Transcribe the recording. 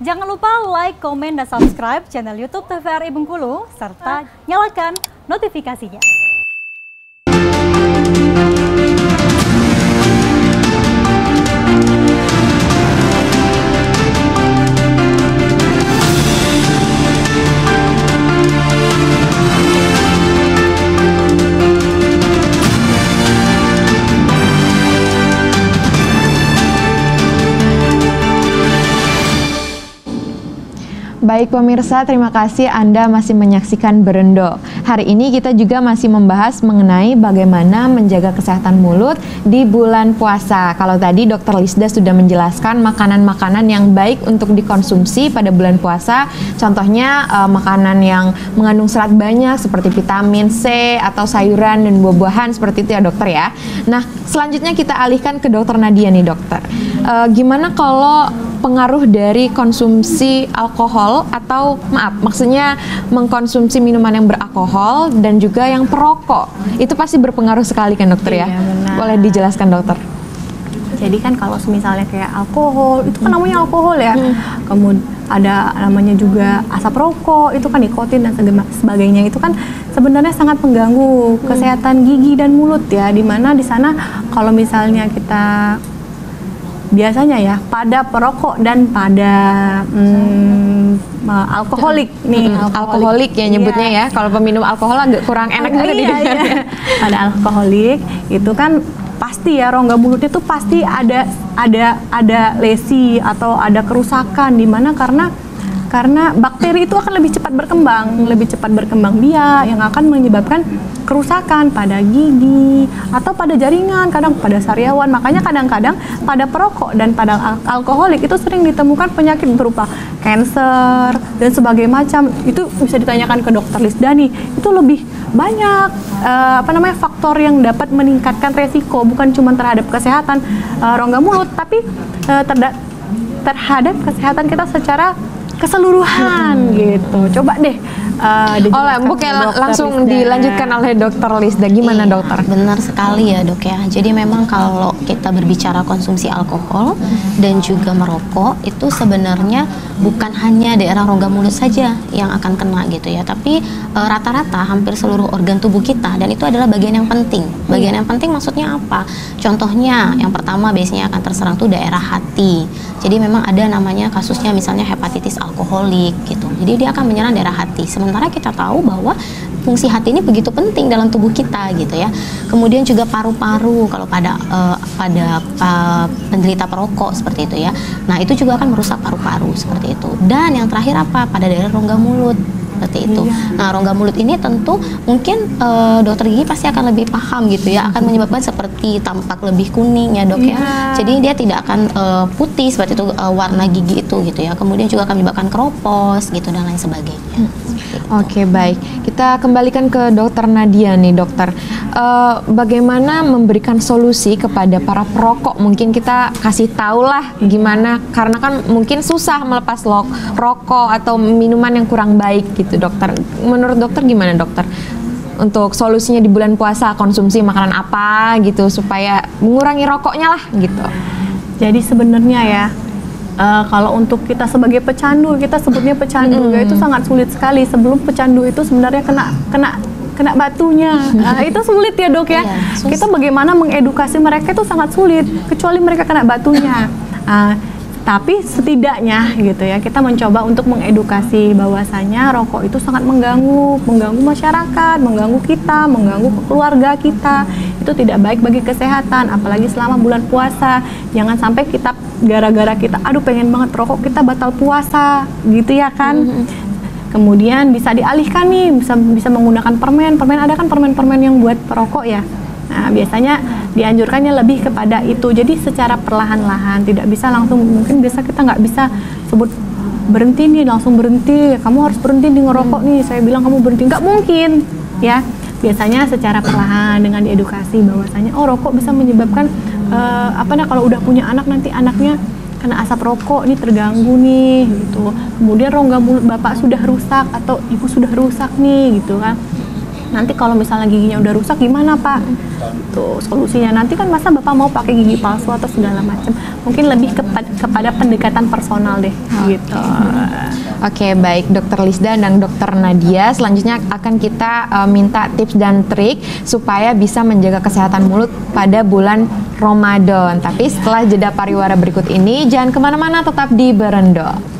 Jangan lupa like, komen, dan subscribe channel YouTube TVRI Bengkulu, serta nyalakan notifikasinya. Baik pemirsa, terima kasih Anda masih menyaksikan Berendo. Hari ini kita juga masih membahas mengenai bagaimana menjaga kesehatan mulut di bulan puasa. Kalau tadi Dr. Lisda sudah menjelaskan makanan-makanan yang baik untuk dikonsumsi pada bulan puasa. Contohnya makanan yang mengandung serat banyak seperti vitamin C atau sayuran dan buah-buahan seperti itu ya dokter ya. Nah selanjutnya kita alihkan ke Dokter Nadia nih dokter. Gimana kalau pengaruh dari konsumsi alkohol atau maksudnya mengkonsumsi minuman yang beralkohol dan juga yang perokok itu pasti berpengaruh sekali kan dokter ya? Benar. Boleh dijelaskan dokter? Jadi kan kalau misalnya kayak alkohol itu kan namanya alkohol ya, kemudian ada namanya juga asap rokok itu kan nikotin dan sebagainya, itu kan sebenarnya sangat mengganggu kesehatan gigi dan mulut ya, dimana di sana kalau misalnya kita biasanya ya pada perokok dan pada alkoholik nih, alkoholik ya nyebutnya ya. Kalau peminum alkohol agak kurang enak juga didengarnya. Pada alkoholik itu kan pasti ya rongga mulutnya tuh pasti ada lesi atau ada kerusakan, di mana karena bakteri itu akan lebih cepat berkembang biak yang akan menyebabkan kerusakan pada gigi atau pada jaringan, kadang pada sariawan. Makanya kadang-kadang pada perokok dan pada alkoholik itu sering ditemukan penyakit berupa kanker dan sebagainya macam. Itu bisa ditanyakan ke Dokter Lisdani. Itu lebih banyak faktor yang dapat meningkatkan resiko, bukan cuma terhadap kesehatan rongga mulut, tapi terhadap kesehatan kita secara keseluruhan gitu. Coba deh langsung dilanjutkan oleh Dokter Lisda. Gimana dokter? Benar sekali ya dok ya. Jadi memang kalau kita berbicara konsumsi alkohol dan juga merokok itu sebenarnya bukan hanya daerah rongga mulut saja yang akan kena gitu ya, tapi rata-rata hampir seluruh organ tubuh kita, dan itu adalah bagian yang penting. Bagian yang penting maksudnya apa? Contohnya yang pertama biasanya akan terserang tuh daerah hati. Jadi memang ada namanya kasusnya misalnya hepatitis alkoholik gitu. Jadi dia akan menyerang daerah hati. Sementara kita tahu bahwa fungsi hati ini begitu penting dalam tubuh kita gitu ya. Kemudian juga paru-paru kalau pada penderita perokok seperti itu ya. Nah itu juga akan merusak paru-paru seperti itu. Dan yang terakhir apa? Pada daerah rongga mulut seperti itu. Nah rongga mulut ini tentu mungkin dokter gigi pasti akan lebih paham gitu ya, akan menyebabkan seperti tampak lebih kuning ya dok ya. Jadi dia tidak akan putih seperti itu warna gigi itu gitu ya. Kemudian juga akan menyebabkan keropos gitu dan lain sebagainya. Oke baik, kita kembalikan ke Dokter Nadia nih dokter. Bagaimana memberikan solusi kepada para perokok? Mungkin kita kasih tahu lah gimana, karena kan mungkin susah melepas rokok atau minuman yang kurang baik gitu dokter. Menurut dokter gimana dokter? Untuk solusinya di bulan puasa, konsumsi makanan apa gitu supaya mengurangi rokoknya lah gitu. Jadi sebenarnya ya kalau untuk kita sebagai pecandu, kita sebutnya pecandu ya, itu sangat sulit sekali. Sebelum pecandu itu sebenarnya kena batunya. Itu sulit ya dok ya. Kita bagaimana mengedukasi mereka itu sangat sulit, kecuali mereka kena batunya. Tapi setidaknya gitu ya, kita mencoba untuk mengedukasi bahwasanya rokok itu sangat mengganggu masyarakat, mengganggu kita, mengganggu keluarga kita. Itu tidak baik bagi kesehatan, apalagi selama bulan puasa. Jangan sampai kita gara-gara kita aduh pengen banget rokok, kita batal puasa gitu ya kan. Kemudian bisa dialihkan nih, bisa menggunakan permen. Ada kan permen-permen yang buat perokok ya. Nah, biasanya dianjurkannya lebih kepada itu. Jadi secara perlahan-lahan, tidak bisa langsung. Mungkin biasa kita nggak bisa sebut berhenti nih, langsung berhenti. Kamu harus berhenti di ngerokok nih. Saya bilang kamu berhenti, nggak mungkin ya. Biasanya secara perlahan dengan diedukasi bahwasanya rokok bisa menyebabkan kalau udah punya anak nanti anaknya kena asap rokok, ini terganggu nih gitu. Kemudian rongga mulut bapak sudah rusak atau ibu sudah rusak nih gitu kan. nanti kalau misalnya giginya udah rusak gimana Pak? Tuh solusinya nanti kan masa Bapak mau pakai gigi palsu atau segala macam. Mungkin lebih kepada pendekatan personal deh gitu. Oke, baik Dokter Lisda dan Dokter Nadia. Selanjutnya akan kita minta tips dan trik supaya bisa menjaga kesehatan mulut pada bulan Ramadan. Tapi setelah jeda pariwara berikut ini, jangan kemana-mana, tetap di Berendo.